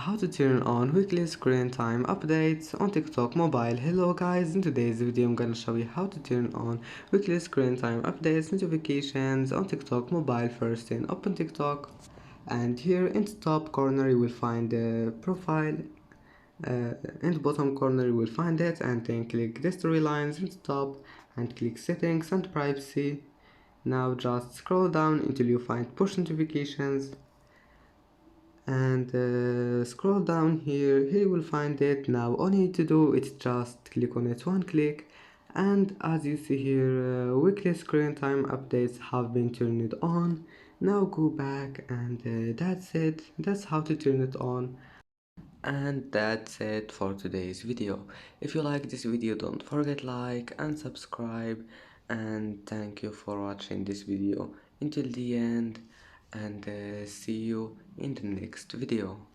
how to turn on weekly screen time updates on TikTok mobile. Hello guys, in today's video I'm gonna show you how to turn on weekly screen time updates notifications on TikTok mobile. First, in open TikTok, and here in the top corner you will find the profile. In the bottom corner you will find it, and then click the storylines in the top and click settings and privacy. Now just scroll down until you find push notifications, and scroll down here you will find it. Now all you need to do is just click on it one click, and as you see here, weekly screen time updates have been turned on. Now go back, and that's it. That's how to turn it on. And that's it for today's video. If you like this video, don't forget like and subscribe, and thank you for watching this video until the end, and see you in the next video.